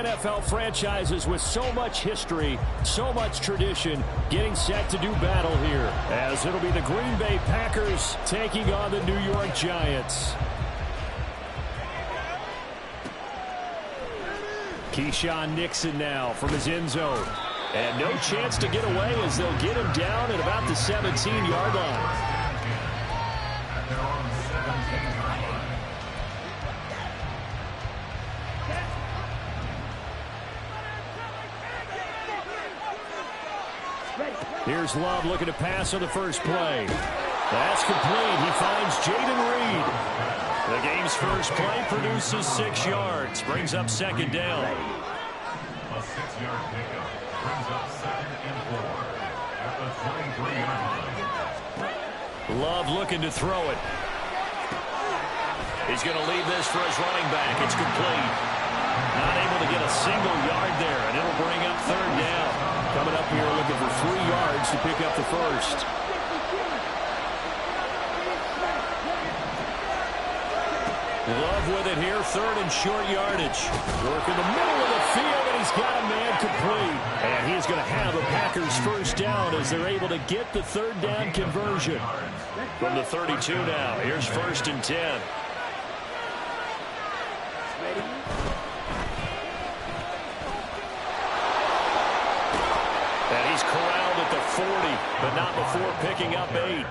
NFL franchises with so much history, so much tradition, getting set to do battle here, as it'll be the Green Bay Packers taking on the New York Giants. Keyshawn Nixon now from his end zone. And no chance to get away as they'll get him down at about the 17-yard line. Here's Love looking to pass on the first play. That's complete. He finds Jaden Reed. The game's first play produces 6 yards. Brings up second down. A 6-yard pickup brings up 2nd and 4 at the 23-yard line. Love looking to throw it. He's going to leave this for his running back. It's complete. Not able to get a single yard there, and it'll bring up third down. Coming up here looking for 3 yards to pick up the first. Love with it here, third and short yardage. Work in the middle of the field, and he's got a man complete. And he's going to have the Packers first down as they're able to get the third down conversion. From the 32 now, here's 1st and 10. And he's corralled at the 40, but not before picking up 8.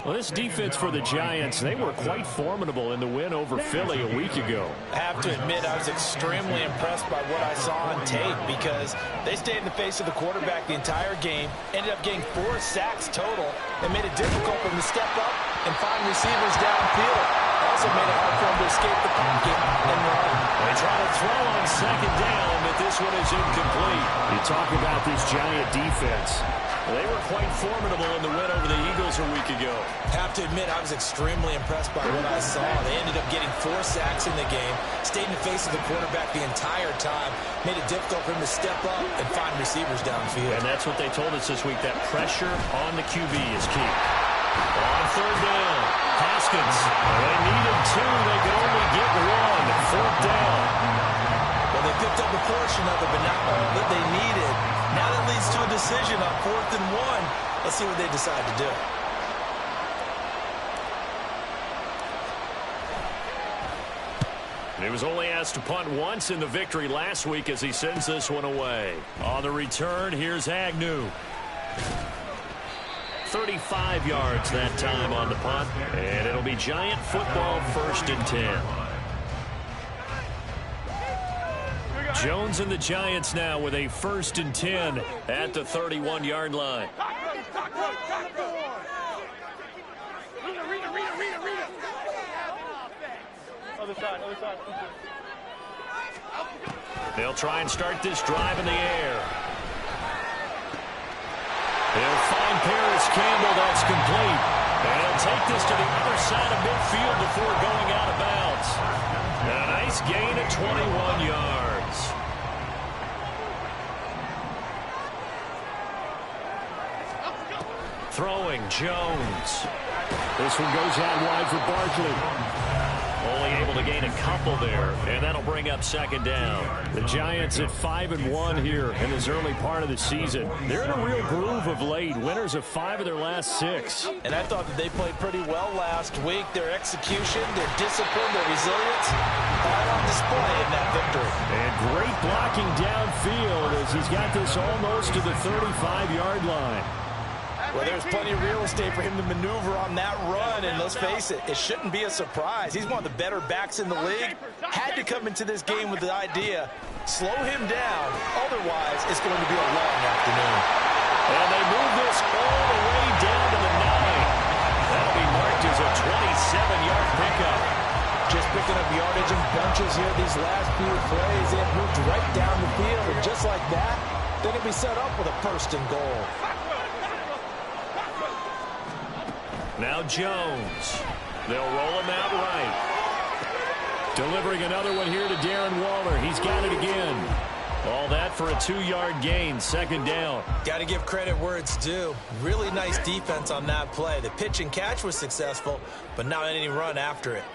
Well, this defense for the Giants, they were quite formidable in the win over Philly a week ago. I have to admit, I was extremely impressed by what I saw on tape because they stayed in the face of the quarterback the entire game, ended up getting 4 sacks total, and made it difficult for him to step up and find receivers downfield. Also made it hard for him to escape the pocket and run. They try to throw on second down, but this one is incomplete. You talk about this Giant defense. They were quite formidable in the win over the Eagles a week ago. Have to admit, I was extremely impressed by what I saw. They ended up getting 4 sacks in the game, stayed in the face of the quarterback the entire time, made it difficult for him to step up and find receivers downfield. And that's what they told us this week, that pressure on the QB is key. On third down, Haskins. They needed 2. They could only get 1. Fourth down. Well, they picked up a portion of it, but not all that they needed. Now that leads to a decision on 4th and 1. Let's see what they decide to do. He was only asked to punt once in the victory last week as he sends this one away. On the return, here's Agnew. 35 yards that time on the punt, and it'll be Giant football, 1st and 10. Jones and the Giants now with a 1st and 10 at the 31-yard line. They'll try and start this drive in the air. They'll find Paris Campbell. That's complete. And he'll take this to the other side of midfield before going out of bounds. And a nice gain of 21 yards. Throwing Jones. This one goes out wide for Barkley. Only able to gain a couple there, and that'll bring up second down. The Giants at 5-1 here in this early part of the season. They're in a real groove of late. Winners of 5 of their last 6. And I thought that they played pretty well last week. Their execution, their discipline, their resilience, all on display in that victory. And great blocking downfield as he's got this almost to the 35-yard line. Well, there's plenty of real estate for him to maneuver on that run, and let's face it, it shouldn't be a surprise. He's one of the better backs in the league. Had to come into this game with the idea, slow him down, otherwise it's going to be a long afternoon. And they move this all the way down to the 9. That'll be marked as a 27-yard pickup. Just picking up yardage in bunches here these last few plays. They have moved right down the field, and just like that, they're going to be set up with a 1st and goal. Now Jones. They'll roll him out right. Delivering another one here to Darren Waller. He's got it again. All that for a 2-yard gain, 2nd down. Got to give credit where it's due. Really nice defense on that play. The pitch and catch was successful, but not any run after it.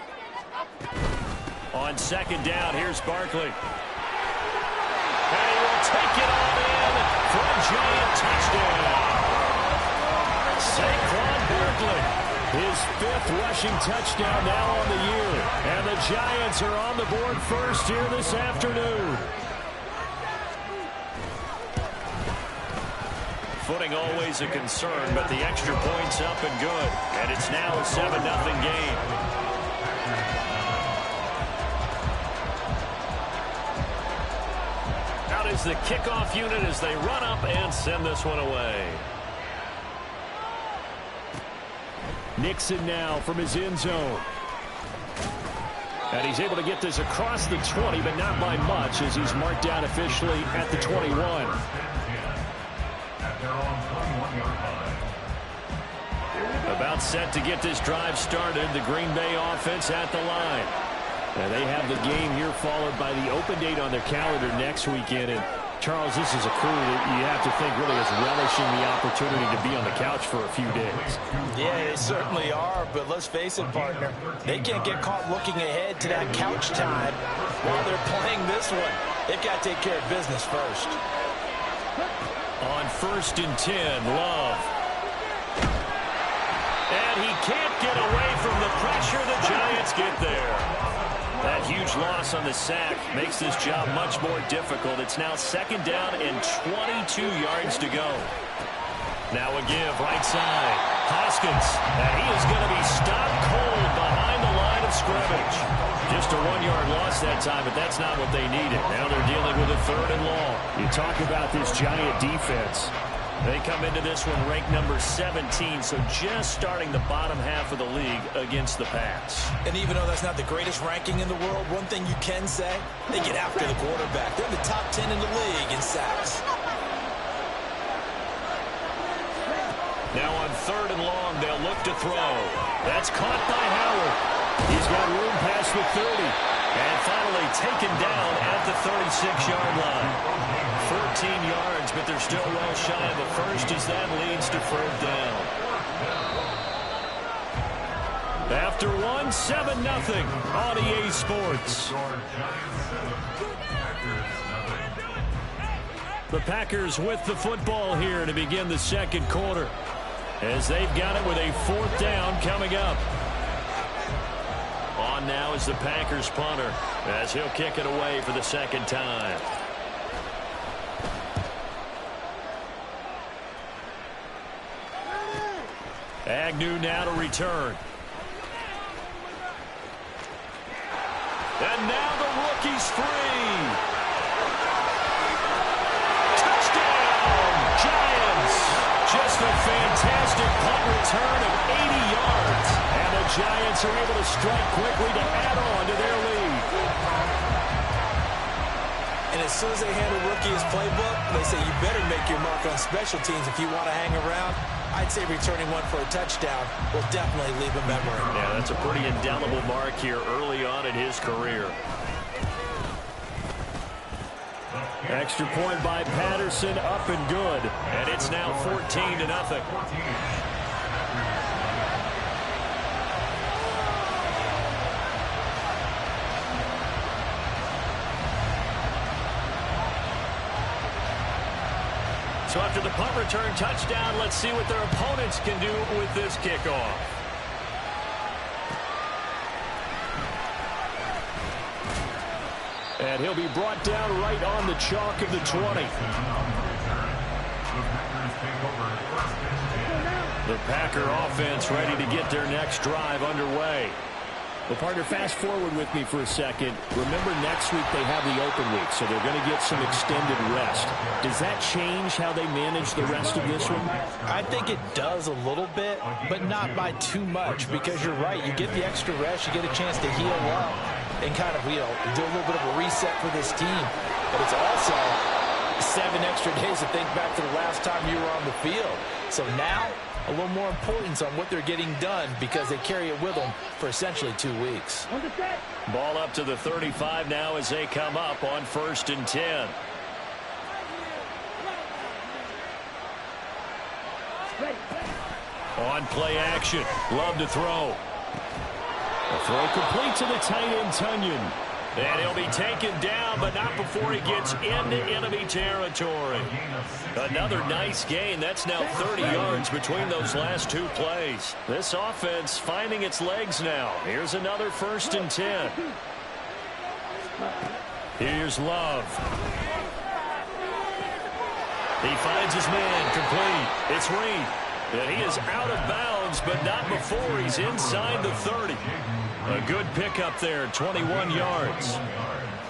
On 2nd down, here's Barkley. His 5th rushing touchdown now on the year. And the Giants are on the board first here this afternoon. Footing always a concern, but the extra point's up and good. And it's now a 7-0 game. Out is the kickoff unit as they run up and send this one away. Nixon now from his end zone. And he's able to get this across the 20, but not by much as he's marked down officially at the 21. About set to get this drive started. The Green Bay offense at the line. And they have the game here followed by the open date on their calendar next weekend. And Charles, this is a crew that you have to think really is relishing the opportunity to be on the couch for a few days. Yeah, they certainly are, but let's face it, partner. They can't get caught looking ahead to that couch time while they're playing this one. They've got to take care of business first. On 1st and 10, Love. And he can't get away from the pressure. The Giants get there. That huge loss on the sack makes this job much more difficult. It's now 2nd down and 22 yards to go. Now a give right side. Hoskins. And he is going to be stopped cold behind the line of scrimmage. Just a 1-yard loss that time, but that's not what they needed. Now they're dealing with a 3rd and long. You talk about this Giant defense. They come into this one ranked number 17, so just starting the bottom half of the league against the pass. And even though that's not the greatest ranking in the world, one thing you can say, they get after the quarterback. They're in the top 10 in the league in sacks. Now on 3rd and long, they'll look to throw. That's caught by Howard. He's got room past the 30. And finally taken down at the 36-yard line. 14 yards, but they're still well shy of a first as that leads to 3rd down. After 7-0 on EA Sports. The Packers with the football here to begin the 2nd quarter, as they've got it with a 4th down coming up. On now is the Packers punter, as he'll kick it away for the 2nd time. Agnew now to return. And now the rookie's free. Touchdown, Giants. Just a fantastic punt return of 80 yards. And the Giants are able to strike quickly to add on to their lead. And as soon as they hand a rookie his playbook, they say you better make your mark on special teams if you want to hang around. I'd say returning one for a touchdown will definitely leave a memory. Yeah, that's a pretty indelible mark here early on in his career. Extra point by Patterson, up and good. And it's now 14-0. So after the punt return touchdown, let's see what their opponents can do with this kickoff. And he'll be brought down right on the chalk of the 20. The Packer offense ready to get their next drive underway. Well, partner, fast forward with me for a second. Remember, next week they have the open week, so they're going to get some extended rest. Does that change how they manage the rest of this one? I think it does a little bit, but not by too much, because you're right. You get the extra rest, you get a chance to heal up and kind of, do a little bit of a reset for this team. But it's also 7 extra days to think back to the last time you were on the field. So now, a little more importance on what they're getting done because they carry it with them for essentially 2 weeks. Ball up to the 35 now as they come up on 1st and 10. On play action, Love to throw. A throw complete to the tight end, Tunyon. And he'll be taken down, but not before he gets into enemy territory. Another nice gain. That's now 30 yards between those last two plays. This offense finding its legs now. Here's another 1st and 10. Here's Love. He finds his man complete. It's Reed. And he is out of bounds, but not before he's inside the 30. A good pickup there, 21 yards.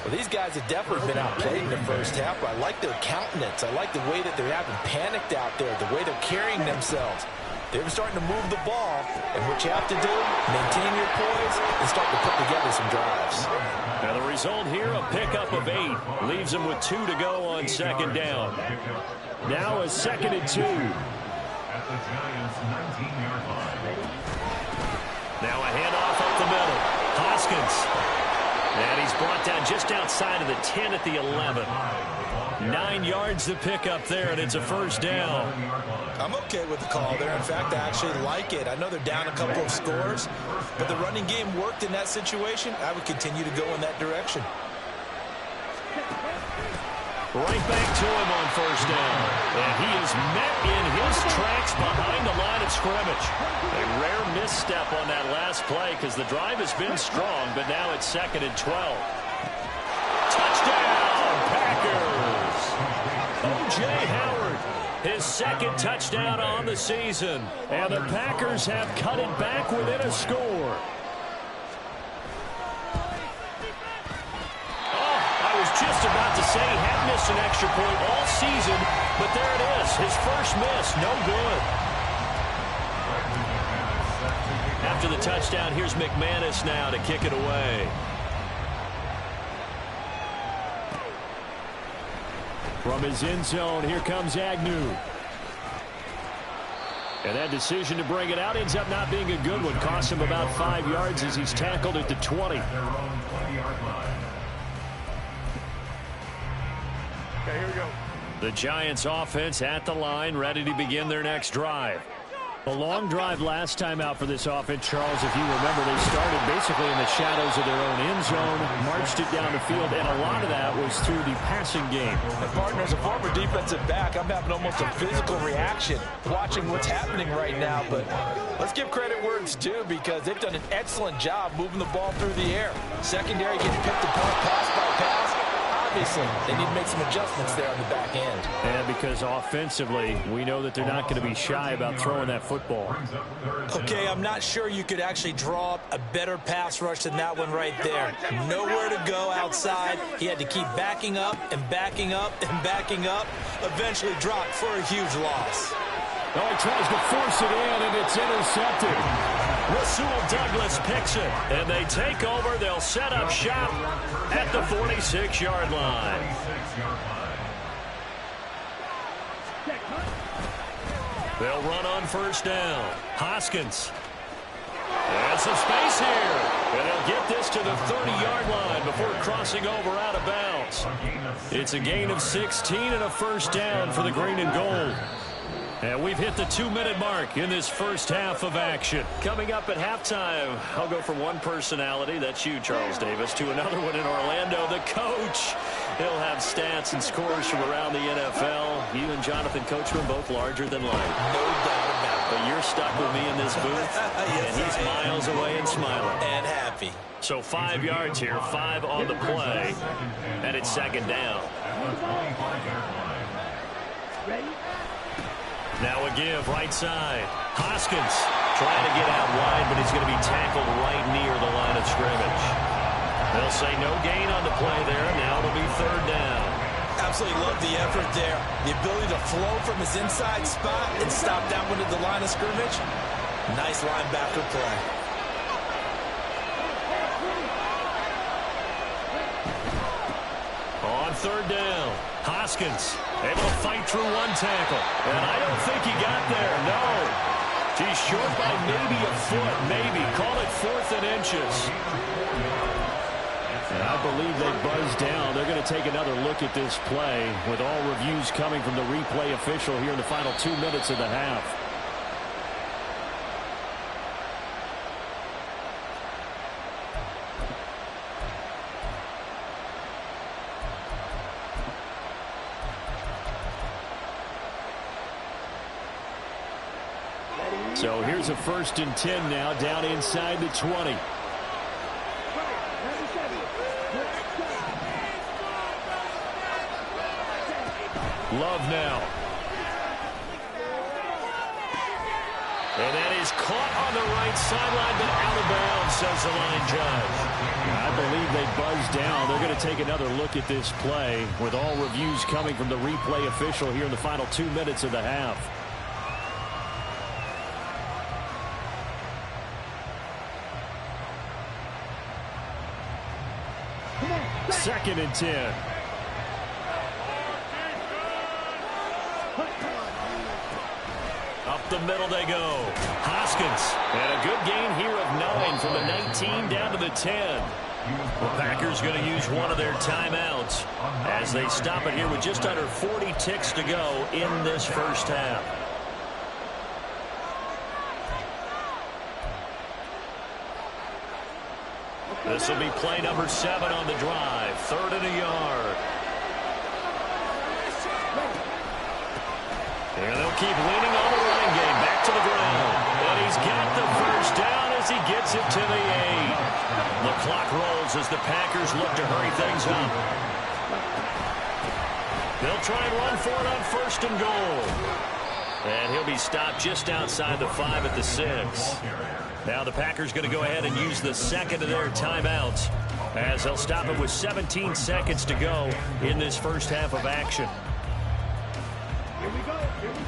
Well, these guys have definitely been outplayed in the first half, but I like their countenance. I like the way that they're having panicked out there, the way they're carrying themselves. They're starting to move the ball, and what you have to do, maintain your poise and start to put together some drives. Now the result here, a pickup of 8. Leaves them with 2 to go on 2nd down. Now a 2nd and 2. At the Giants' 19-yard line. Now a handoff up the middle. Hoskins. And he's brought down just outside of the 10 at the 11. 9 yards to pick up there, and it's a 1st down. I'm okay with the call there. In fact, I actually like it. I know they're down a couple of scores, but the running game worked in that situation. I would continue to go in that direction. Right back to him on 1st down. And he is met in his tracks behind the line of scrimmage. A rare misstep on that last play because the drive has been strong, but now it's 2nd and 12. Touchdown, Packers! O.J. Howard, his 2nd touchdown on the season. And the Packers have cut it back within a score. Just about to say he had missed an extra point all season, but there it is. His first miss, no good. After the touchdown, here's McManus now to kick it away. From his end zone, here comes Agnew. And that decision to bring it out ends up not being a good one. Costs him about 5 yards as he's tackled at the 20. Okay, here we go. The Giants offense at the line, ready to begin their next drive. A long drive last time out for this offense, Charles. If you remember, they started basically in the shadows of their own end zone, marched it down the field, and a lot of that was through the passing game. And partner, as a former defensive back, I'm having almost a physical reaction watching what's happening right now. But let's give credit where it's due because they've done an excellent job moving the ball through the air. Secondary getting picked apart pass by pass. Obviously, they need to make some adjustments there on the back end. And because offensively, we know that they're not going to be shy about throwing that football. Okay, I'm not sure you could actually draw up a better pass rush than that one right there. Nowhere to go outside. He had to keep backing up and backing up and backing up. Eventually dropped for a huge loss. Oh, he tries to force it in, and it's intercepted. Rasul Douglas picks it, and they take over. They'll set up shop at the 46-yard line. They'll run on 1st down. Hoskins. And some space here. And they'll get this to the 30-yard line before crossing over out of bounds. It's a gain of 16 and a 1st down for the green and gold. And we've hit the 2-minute mark in this first half of action. Coming up at halftime, I'll go from one personality, that's you, Charles Davis, to another one in Orlando, the coach. He'll have stats and scores from around the NFL. You and Jonathan Coachman both larger than life. No doubt about it. But you're stuck with me in this booth, Yes, and he's miles away and smiling. And happy. So 5 yards here, 5 on the play, and it's 2nd down. Now a give, right side. Hoskins trying to get out wide, but he's going to be tackled right near the line of scrimmage. They'll say no gain on the play there. Now it'll be 3rd down. Absolutely love the effort there. The ability to flow from his inside spot and stop that one at the line of scrimmage. Nice linebacker play. On 3rd down, Hoskins able to fight through one tackle. And I don't think he got there, no. He's short by maybe a foot, maybe. Call it 4th and inches. And I believe they buzzed down. They're going to take another look at this play with all reviews coming from the replay official here in the final 2 minutes of the half. So here's a 1st and 10 now, down inside the 20. Love now. And that is caught on the right sideline, but out of bounds, says the line judge. I believe they buzzed down. They're going to take another look at this play with all reviews coming from the replay official here in the final 2 minutes of the half. Second and 10. Up the middle they go. Hoskins. And a good gain here of 9 from the 19 down to the 10. The Packers going to use one of their timeouts as they stop it here with just under 40 ticks to go in this first half. This will be play number 7 on the drive. 3rd and a yard. And they'll keep leaning on the running game. Back to the ground. And he's got the first down as he gets it to the 8. The clock rolls as the Packers look to hurry things up. They'll try and run for it on 1st and goal. And he'll be stopped just outside the 5 at the 6. Now the Packers going to go ahead and use the second of their timeouts as they'll stop it with 17 seconds to go in this first half of action.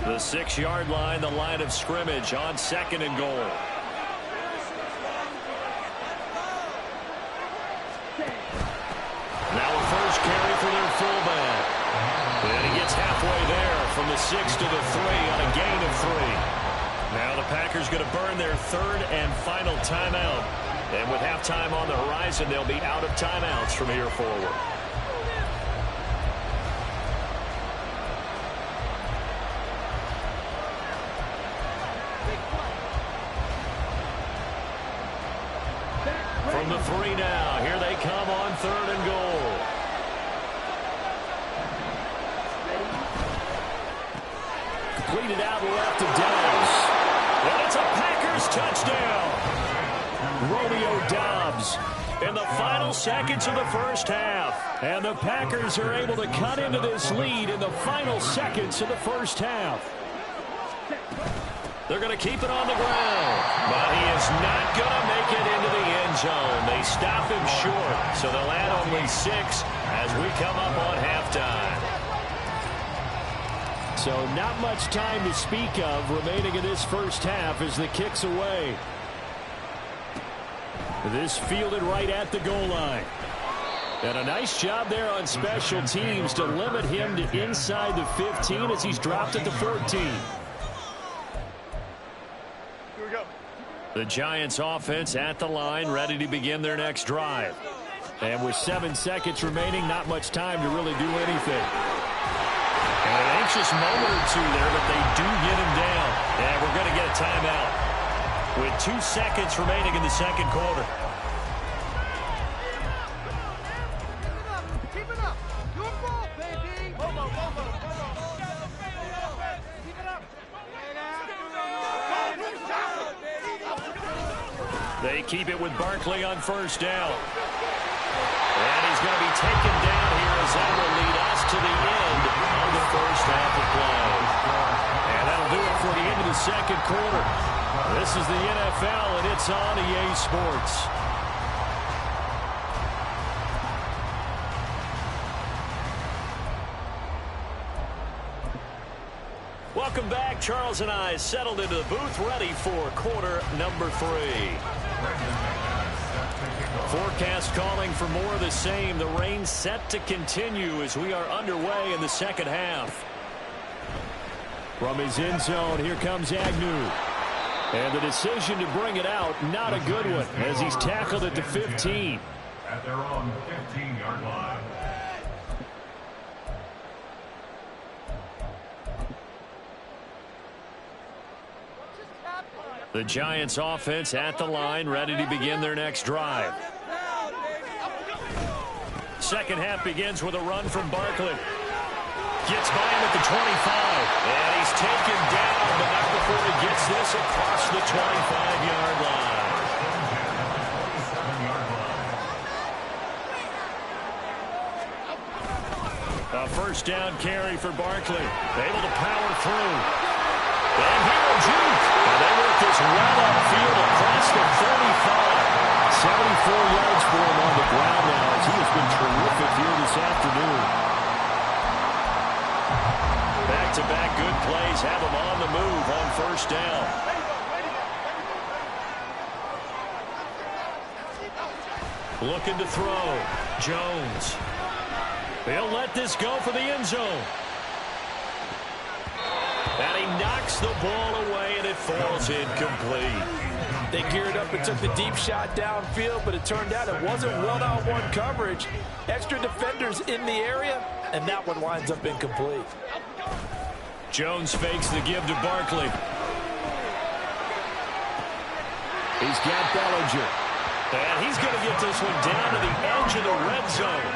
The 6-yard line, the line of scrimmage on 2nd and goal. Now a first carry for their fullback. And he gets halfway there from the 6 to the 3 on a gain of 3. Now the Packers going to burn their 3rd and final timeout. And with halftime on the horizon, they'll be out of timeouts from here forward. From the 3 now, here they come on 3rd and goal. Completed out left of Dobbs. And it's a Packers touchdown. Romeo Dobbs in the final seconds of the first half. And the Packers are able to cut into this lead in the final seconds of the first half. They're going to keep it on the ground. But he is not going to make it into the end zone. They stop him short. So they'll add only 6 as we come up on halftime. So not much time to speak of remaining in this first half as the kick's away. This fielded right at the goal line. And a nice job there on special teams to limit him to inside the 15 as he's dropped at the 14. The Giants offense at the line, ready to begin their next drive. And with 7 seconds remaining, not much time to really do anything. And an anxious moment or 2 there, but they do get him down. And we're going to get a timeout with 2 seconds remaining in the second quarter. Keep it up. Good ball, baby. Keep it up. They keep it with Barkley on 1st down. And he's going to be taken down here as that will lead us to the end of the first half of play. And that'll do it for the end of the second quarter. This is the NFL, and it's on EA Sports. Welcome back. Charles and I settled into the booth, ready for quarter number 3. Forecast calling for more of the same. The rain set to continue as we are underway in the second half. From his end zone, here comes Agnew. And the decision to bring it out, not a good one, as he's tackled at the 15. At their own 15-yard line. The Giants offense at the line, ready to begin their next drive. Second half begins with a run from Barkley. Gets by him at the 25. And he's taken down, but not before he gets this across the 25-yard line. A first down carry for Barkley. Able to power through. And here a juke. And they work this right upfield across the 35. 74 yards for him on the ground now as he has been terrific here this afternoon. Back-to-back good plays have him on the move on first down. Looking to throw. Jones. He'll let this go for the end zone. And he knocks the ball away, and it falls incomplete. They geared up and took the deep shot downfield, but it turned out it wasn't one-on-one coverage. Extra defenders in the area, and that one winds up incomplete. Jones fakes the give to Barkley. He's got Bellinger. And he's going to get this one down to the edge of the red zone.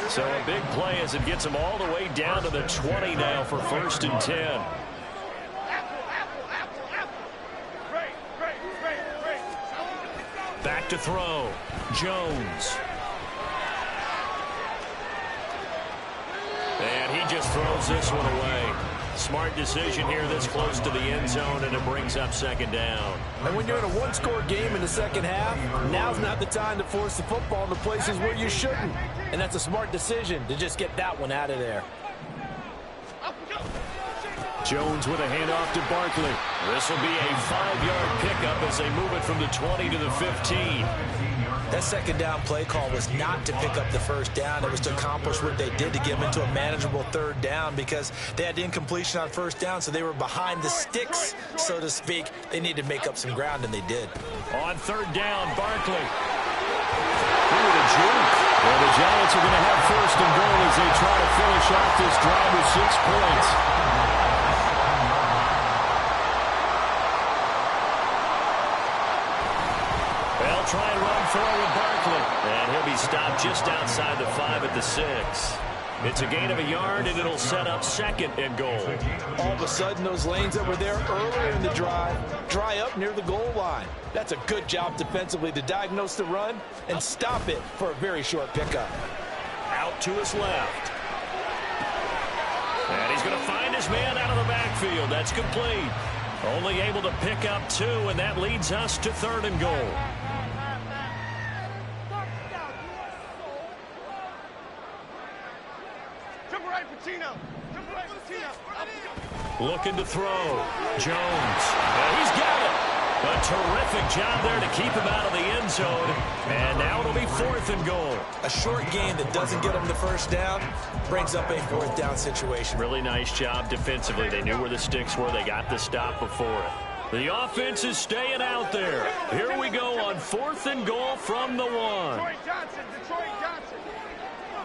So a big play as it gets him all the way down to the 20 now for 1st and 10. Back to throw. Jones. And he just throws this one away. Smart decision here this close to the end zone, and it brings up 2nd down. And when you're in a one-score game in the second half, now's not the time to force the football in the places where you shouldn't. And that's a smart decision to just get that one out of there. Jones with a handoff to Barkley. This will be a 5-yard pickup as they move it from the 20 to the 15. That second down play call was not to pick up the first down. It was to accomplish what they did to get them into a manageable 3rd down because they had incompletion on first down, so they were behind the sticks, so to speak. They needed to make up some ground, and they did. On 3rd down, Barkley. Ooh, the juke. Well, the Giants are going to have 1st and goal as they try to finish off this drive with 6 points. They'll try and run forward Barkley. And he'll be stopped just outside the 5 at the 6. It's a gain of a yard, and it'll set up 2nd and goal. All of a sudden, those lanes that were there earlier in the drive dry up near the goal line. That's a good job defensively to diagnose the run and stop it for a very short pickup. Out to his left. And he's going to find his man out of the backfield. That's complete. Only able to pick up 2, and that leads us to 3rd and goal. Looking to throw. Jones. And he's got it. A terrific job there to keep him out of the end zone. And now it'll be 4th and goal. A short gain that doesn't get them the first down brings up a 4th down situation. Really nice job defensively. They knew where the sticks were. They got the stop before it. The offense is staying out there. Here we go on 4th and goal from the 1. Detroit Johnson.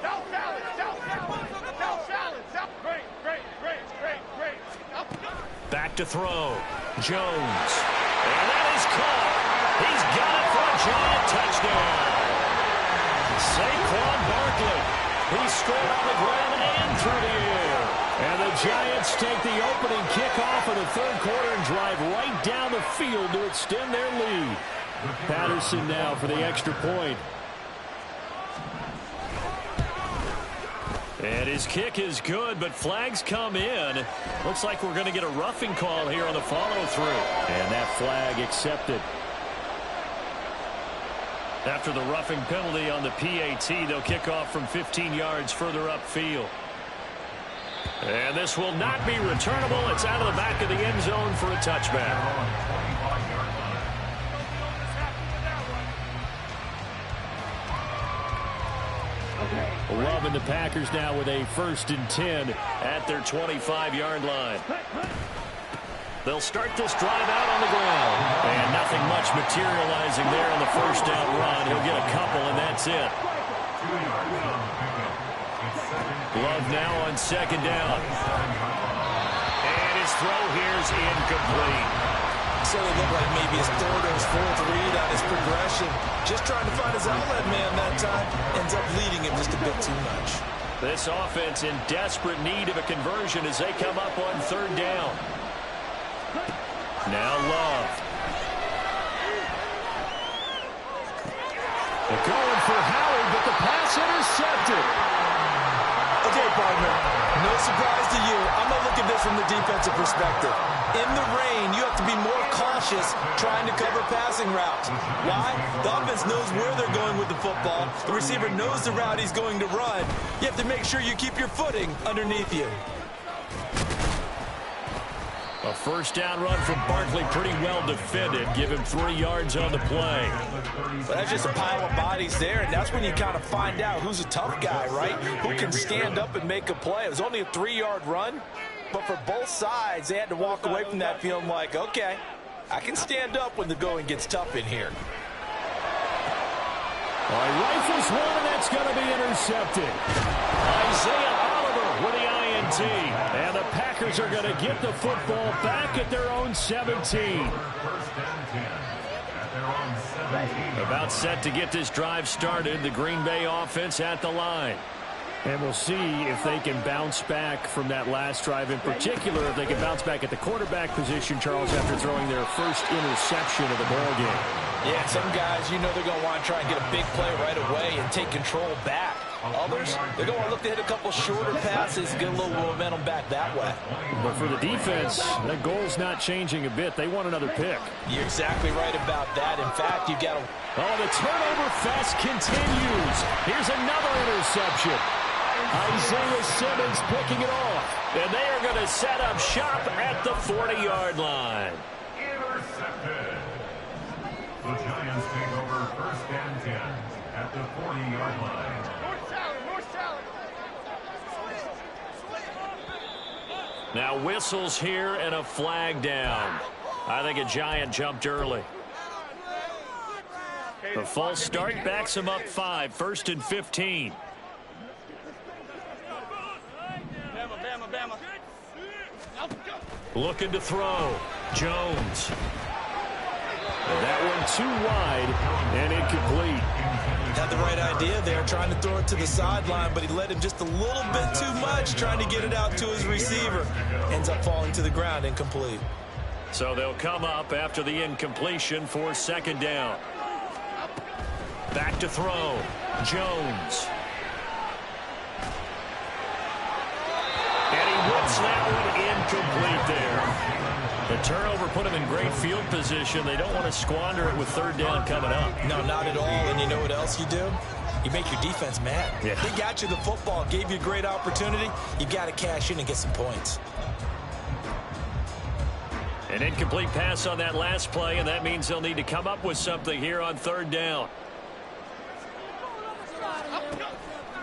South Salad. Back to throw. Jones. And that is caught. He's got it for a giant touchdown. Saquon Barkley. He's straight on the ground and through the air. And the Giants take the opening kickoff of the 3rd quarter and drive right down the field to extend their lead. Patterson now for the extra point. And his kick is good, but flags come in. Looks like we're going to get a roughing call here on the follow-through. And that flag accepted. After the roughing penalty on the PAT, they'll kick off from 15 yards further upfield. And this will not be returnable. It's out of the back of the end zone for a touchback. Loving the Packers now with a 1st and 10 at their 25-yard line. They'll start this drive out on the ground. And nothing much materializing there on the 1st down run. He'll get a couple, and that's it. Love now on 2nd down. And his throw here is incomplete. So it looked like maybe his 3rd or his 4th read on his progression. Just trying to find his outlet man that time. Ends up leading him just a bit too much. This offense in desperate need of a conversion as they come up on third down. Now Love. They're going for Howard, but the pass intercepted. Okay, partner, no surprise to you. I'm going to look at this from the defensive perspective. In the rain, you have to be more cautious trying to cover passing routes. Why? The offense knows where they're going with the football. The receiver knows the route he's going to run. You have to make sure you keep your footing underneath you. A first down run from Barkley, pretty well defended. Give him 3 yards on the play. But that's just a pile of bodies there, and that's when you kind of find out who's a tough guy, right? Who can stand up and make a play. It was only a 3-yard run, but for both sides, they had to walk away from that feeling like, okay, I can stand up when the going gets tough in here. All right, rifles one, and that's going to be intercepted. Isaiah Oliver with the INT. And the Packers are going to get the football back at their own 17. About set to get this drive started. The Green Bay offense at the line. And we'll see if they can bounce back from that last drive. In particular, if they can bounce back at the quarterback position, Charles, after throwing their first interception of the ball game. Yeah, some guys, you know they're going to want to try and get a big play right away and take control back. Others, they're going to look to hit a couple shorter passes, get a little momentum back that way. But for the defense, that goal's not changing a bit. They want another pick. You're exactly right about that. In fact, you've got to... Oh, the turnover fest continues. Here's another interception. Isaiah Simmons picking it off. And they are going to set up shop at the 40-yard line. Intercepted. The Giants take over first and 10 at the 40-yard line. More salad. Now whistles here and a flag down. I think a Giant jumped early. The false start backs him up 5, 1st and 15. Bama. Looking to throw. Jones. And that one too wide and incomplete. Had the right idea there, trying to throw it to the sideline, but he led him just a little bit too much, trying to get it out to his receiver. Ends up falling to the ground, incomplete. So they'll come up after the incompletion for second down. Back to throw. Jones. And he whips that one incomplete there. The turnover put him in great field position. They don't want to squander it with third down coming up. No, not at all. And you know what else you do? You make your defense mad. Yeah. They got you the football, gave you a great opportunity. You got to cash in and get some points. An incomplete pass on that last play, and that means they'll need to come up with something here on third down.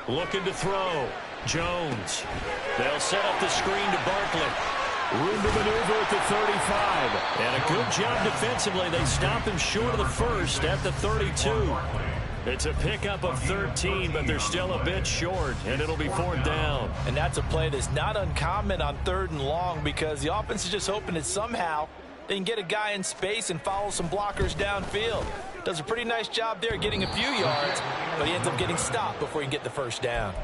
Looking to throw. Jones. They'll set up the screen to Barkley. Room to maneuver at the 35. And a good job defensively. They stop him short of the first at the 32. It's a pickup of 13, but they're still a bit short, and it'll be fourth down. And that's a play that's not uncommon on 3rd and long because the offense is just hoping that somehow they can get a guy in space and follow some blockers downfield. Does a pretty nice job there getting a few yards, but he ends up getting stopped before he can get the first down.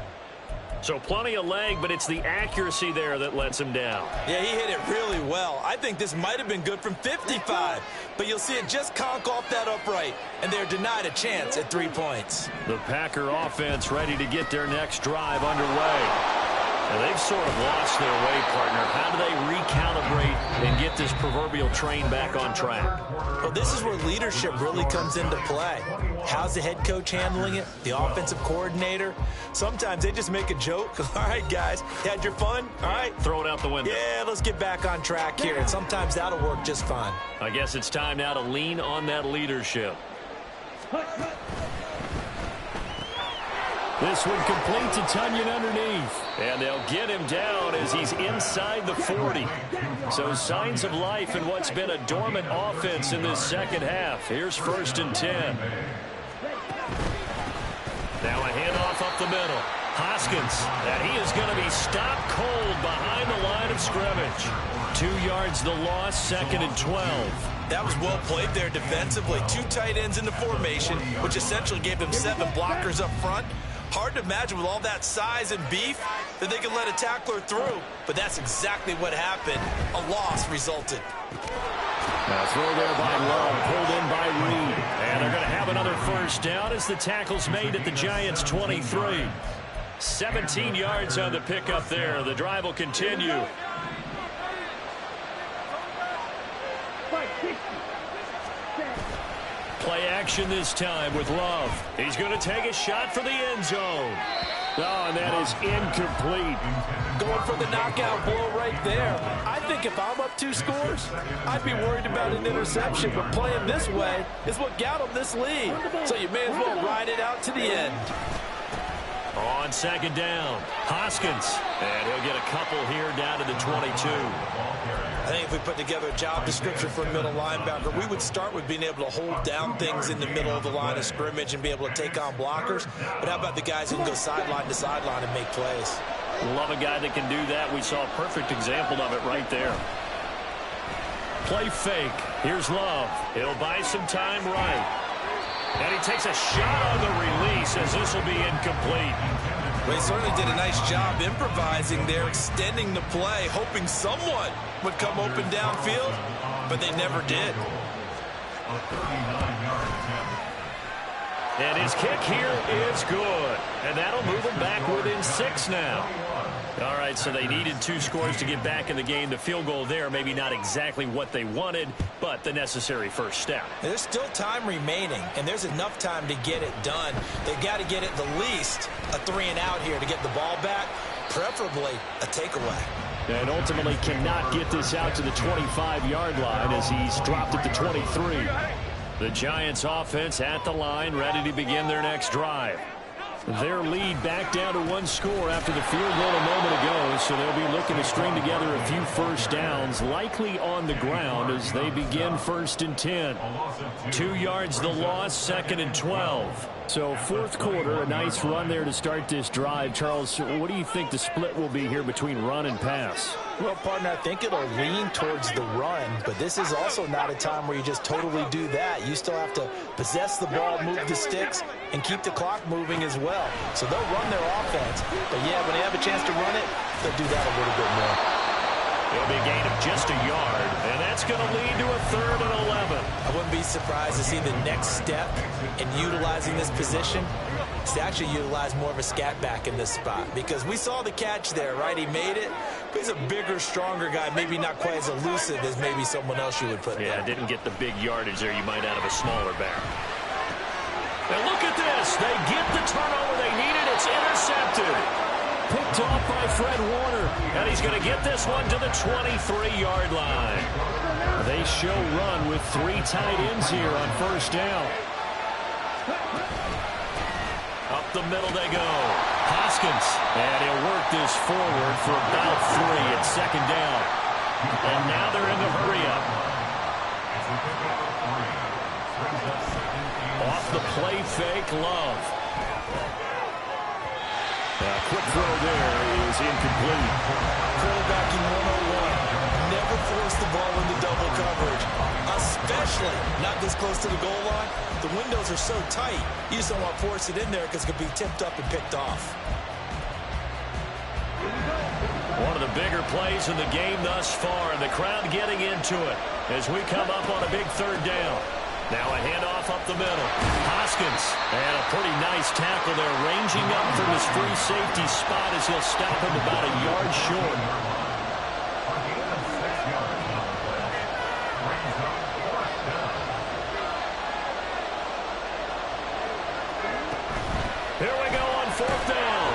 So plenty of leg, but it's the accuracy there that lets him down. Yeah, he hit it really well. I think this might have been good from 55, but you'll see it just conk off that upright, and they're denied a chance at 3 points. The Packer offense ready to get their next drive underway. And they've sort of lost their way, partner. How do they recalibrate and get this proverbial train back on track? Well, this is where leadership really comes into play. How's the head coach handling it? The offensive coordinator? Sometimes they just make a joke. All right, guys, you had your fun? All right. Throw it out the window. Yeah, let's get back on track here. And sometimes that'll work just fine. I guess it's time now to lean on that leadership. This one complete to Tunyon underneath. And they'll get him down as he's inside the 40. So signs of life in what's been a dormant offense in this second half. Here's 1st and 10. Now a handoff up the middle. Hoskins, and he is going to be stopped cold behind the line of scrimmage. 2 yards the loss, 2nd and 12. That was well played there defensively. 2 tight ends in the formation, which essentially gave them 7 blockers up front. Hard to imagine with all that size and beef that they can let a tackler through. But that's exactly what happened. A loss resulted. Now throw there by Love, pulled in by Reed. And they're going to have another first down as the tackle's made at the Giants' 23. 17 yards on the pickup there. The drive will continue. Play action this time with Love. He's going to take a shot for the end zone. Oh, and that is incomplete. Going for the knockout blow right there. I think if I'm up 2 scores, I'd be worried about an interception. But playing this way is what got him this lead. So you may as well ride it out to the end. On second down, Hoskins. And he'll get a couple here down to the 22. I think if we put together a job description for a middle linebacker, we would start with being able to hold down things in the middle of the line of scrimmage and be able to take on blockers. But how about the guys who can go sideline to sideline and make plays? Love a guy that can do that. We saw a perfect example of it right there. Play fake. Here's Love. He'll buy some time right. And he takes a shot on the release as this will be incomplete. Well, he certainly did a nice job improvising there, extending the play, hoping someone would come open downfield, but they never did. And his kick here is good. And that'll move him back within 6 now. All right, so they needed 2 scores to get back in the game. The field goal there, maybe not exactly what they wanted, but the necessary first step. There's still time remaining, and there's enough time to get it done. They've got to get at the least a 3-and-out here to get the ball back, preferably a takeaway. And ultimately cannot get this out to the 25-yard line as he's dropped at the 23. The Giants offense at the line, ready to begin their next drive. Their lead back down to 1 score after the field goal a moment ago, so they'll be looking to string together a few first downs, likely on the ground as they begin 1st and 10. 2 yards the loss, 2nd and 12. So 4th quarter, a nice run there to start this drive. Charles, what do you think the split will be here between run and pass? Well, partner, I think it'll lean towards the run, but this is also not a time where you just totally do that. You still have to possess the ball, move the sticks, and keep the clock moving as well. So they'll run their offense, but yeah, when they have a chance to run it, they'll do that a little bit more. It'll be a gain of just a yard, and that's going to lead to a 3rd and 11. I wouldn't be surprised to see the next step in utilizing this position is to actually utilize more of a scat back in this spot, because we saw the catch there, right? He made it, but he's a bigger, stronger guy, maybe not quite as elusive as maybe someone else you would put there. Yeah, didn't get the big yardage there you might out of a smaller back. And look at this. They get the turnover they needed. It's intercepted. Picked off by Fred Warner. And he's going to get this one to the 23-yard line. They show run with 3 tight ends here on 1st down. Up the middle they go. Hoskins. And he'll work this forward for about 3 at 2nd down. And now they're in the hurry-up. Off the play fake, Love. Quick throw there is incomplete. Quarterbacking 101. Never force the ball into double coverage, especially not this close to the goal line. The windows are so tight, you just don't want to force it in there because it could be tipped up and picked off. One of the bigger plays in the game thus far, and the crowd getting into it as we come up on a big 3rd down. Now a handoff up the middle. Hoskins, and a pretty nice tackle there, ranging up from his free safety spot as he'll stop him about a yard short. Here we go on 4th down.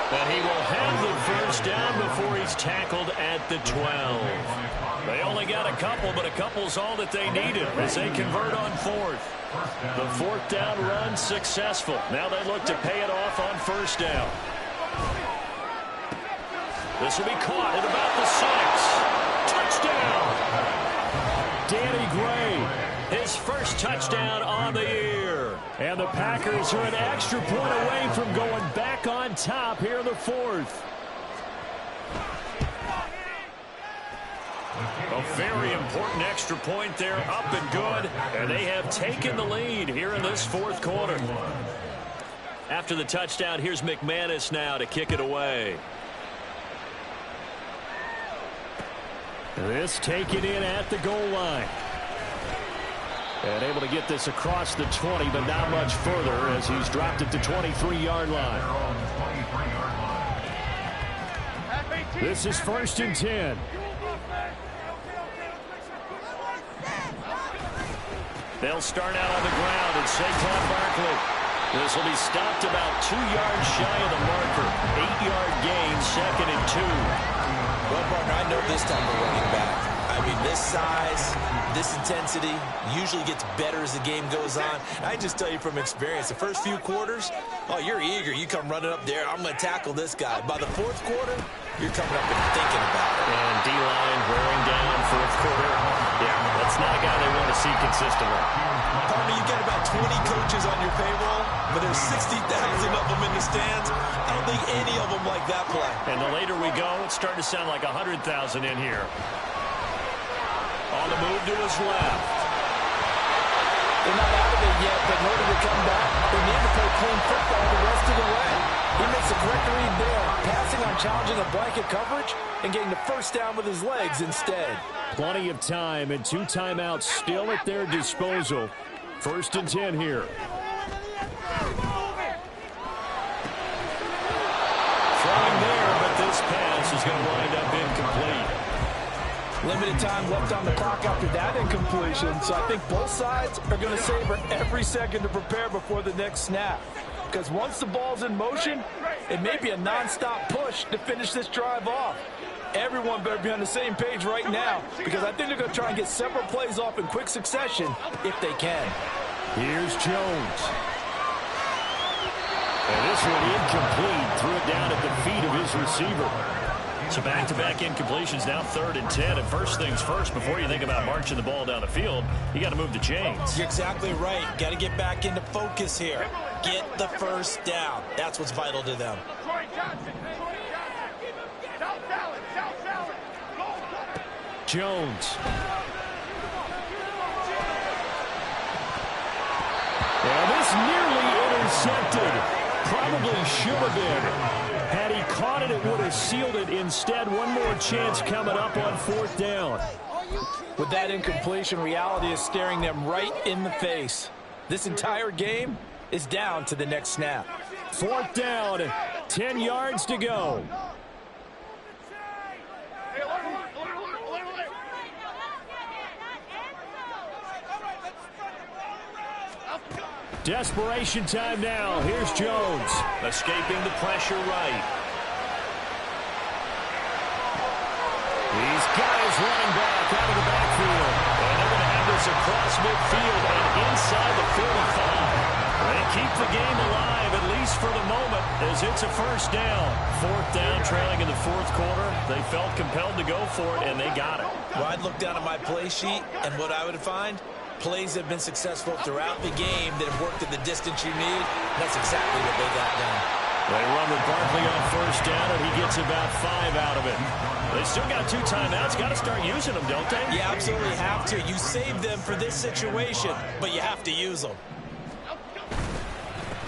And he will have the first down before he's tackled at the 12. They only got a couple, but a couple's all that they needed as they convert on 4th. The 4th down run successful. Now they look to pay it off on 1st down. This will be caught at about the 6. Touchdown! Danny Gray, his first touchdown on the year. And the Packers are an extra point away from going back on top here in the 4th. A very important extra point there, up and good. And they have taken the lead here in this 4th quarter. After the touchdown, here's McManus now to kick it away. This taken in at the goal line. And able to get this across the 20, but not much further as he's dropped it to 23-yard line. This is 1st and 10. They'll start out on the ground and Saquon Barkley. This will be stopped about 2 yards shy of the marker. 8-yard gain, 2nd and 2. Well, partner, I know this time we're running back. I mean, this size, this intensity usually gets better as the game goes on. I just tell you from experience, the first few quarters, oh, you're eager. You come running up there, I'm going to tackle this guy. By the 4th quarter, you're coming up and thinking about it. And D-line wearing down 4th quarter. Yeah, that's not a guy they want to see consistently. Partner, you got about 20 coaches on your payroll, but there's 60,000 of them in the stands. I don't think any of them like that play. And the later we go, it's starting to sound like 100,000 in here. On the move to his left. They're not out of it yet, but in order to come back, they need to play clean football the rest of the way. He makes a correct read there, passing on challenging a blanket coverage and getting the first down with his legs instead. Plenty of time and 2 timeouts still at their disposal. 1st and 10 here. Throwing there, but this pass is going to wind up incomplete. Limited time left on the clock after that incompletion, so I think both sides are going to savor every second to prepare before the next snap. Because once the ball's in motion, it may be a non-stop push to finish this drive off. Everyone better be on the same page right now, because I think they're going to try and get several plays off in quick succession if they can. Here's Jones. And this one incomplete. Threw it down at the feet of his receiver. So back-to-back incompletions, now 3rd and 10. And first things first, before you think about marching the ball down the field, you got to move the chains. You're exactly right. Got to get back into focus here. Get the first down. That's what's vital to them. Jones. And this nearly intercepted. Probably should have been. Had he caught it, it would have sealed it. Instead, one more chance coming up on 4th down. With that incompletion, reality is staring them right in the face. This entire game is down to the next snap. 4th down, 10 yards to go. Desperation time now. Here's Jones. Escaping the pressure right. He's got his running back out of the backfield. And they're going to have this across midfield and inside the 45. They keep the game alive, at least for the moment, as it's a 1st down. 4th down, trailing in the 4th quarter. They felt compelled to go for it, and they got it. Well, I'd look down at my play sheet, and what I would find, plays have been successful throughout the game that have worked at the distance you need. That's exactly what they got done. They run with Barkley on 1st down, and he gets about 5 out of it. They still got 2 timeouts. Got to start using them, don't they? You absolutely have to. You save them for this situation, but you have to use them.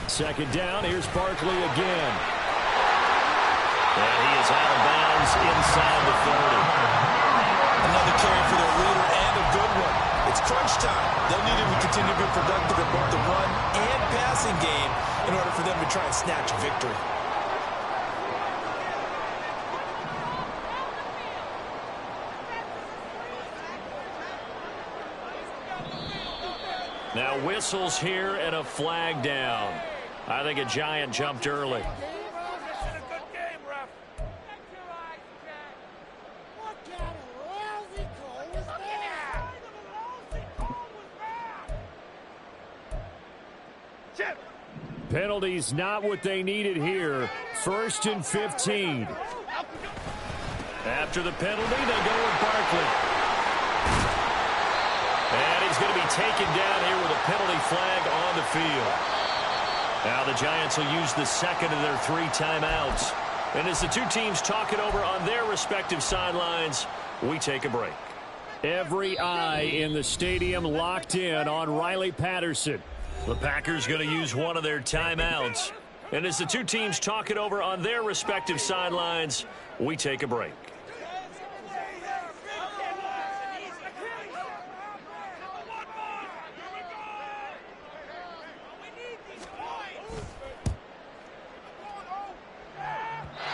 2nd down. Here's Barkley again. And he is out of bounds inside the 30. Another carry for their leader and a good one. It's crunch time. They'll need him to continue to be productive in both the run and passing game in order for them to try and snatch a victory. Now whistles here and a flag down. I think a Giant jumped early. Penalties not what they needed here. 1st and 15. After the penalty, they go with Barkley. And he's going to be taken down here with a penalty flag on the field. Now the Giants will use the 2nd of their 3 timeouts. And as the 2 teams talk it over on their respective sidelines, we take a break. Every eye in the stadium locked in on Riley Patterson. The Packers going to use one of their timeouts. And as the two teams talk it over on their respective sidelines, we take a break.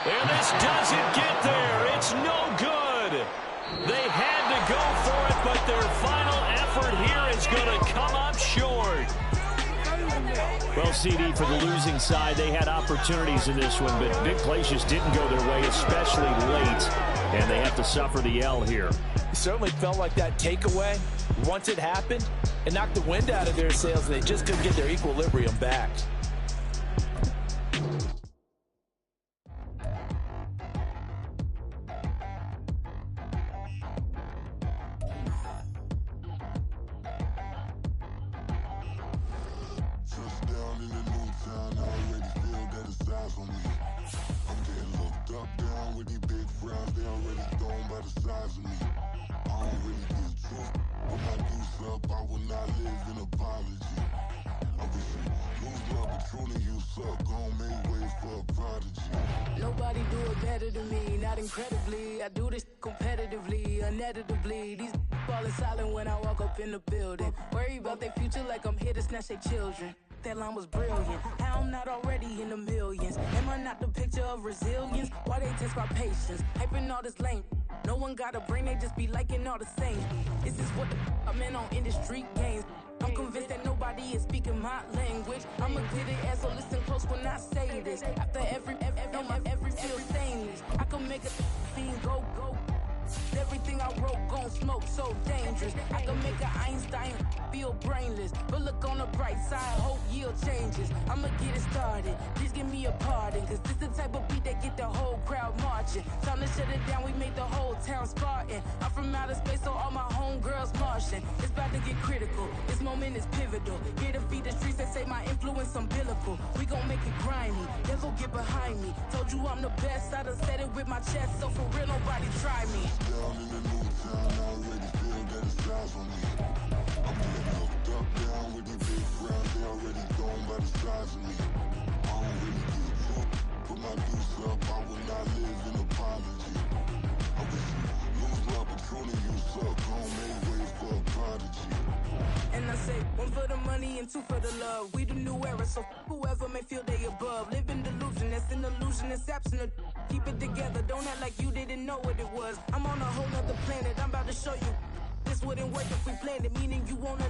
And this doesn't get there. It's no good. They had to go for it, but their final effort here is going to come up short. Well, CD, for the losing side, they had opportunities in this one, but big plays just didn't go their way, especially late, and they have to suffer the L here. It certainly felt like that takeaway, once it happened, it knocked the wind out of their sails, and they just couldn't get their equilibrium back. Nobody do it better than me, not incredibly. I do this competitively, uneditably. These falling silent when I walk up in the building. Worry about their future like I'm here to snatch their children. That line was brilliant. How I'm not already in the millions? Am I not the picture of resilience? Why they test my patience? Hyping all this lame. No one got a brain, they just be liking all the same. This is what the I'm in on industry games. I'm convinced that nobody is speaking my language. I'm a good ass, so listen close when I say this. After every feel stainless. I can make a scene go. Everything I wrote gon' smoke, so dangerous. I can make an Einstein feel brainless. But look on the bright side, hope yield changes. I'ma get it started, please give me a pardon. Cause this the type of beat that get the whole crowd marching. Time to shut it down, we made the whole town Spartan. I'm from outer space, so all my homegirls Martian. It's about to get critical, this moment is pivotal. Here to feed the streets, they say my influence umbilical. We gon' make it grimy, devil get behind me. Told you I'm the best, I done said it with my chest. So for real, nobody try me. Down in the new town, I already feel that it's eyes on me. I'm getting hooked up down with these big friends, they already gone by the size of me. I don't really get took, put my deuce up, I will not live in apology. I wish you lose love, but truly you suck, home made way for a prodigy. And I say, one for the money and two for the love. We the new era, so whoever may feel they above. Live in delusion, that's an illusion, it's absent. Keep it together, don't act like you didn't know what it was. I'm on a whole nother planet, I'm about to show you. This wouldn't work if we planned it, meaning you won't understand.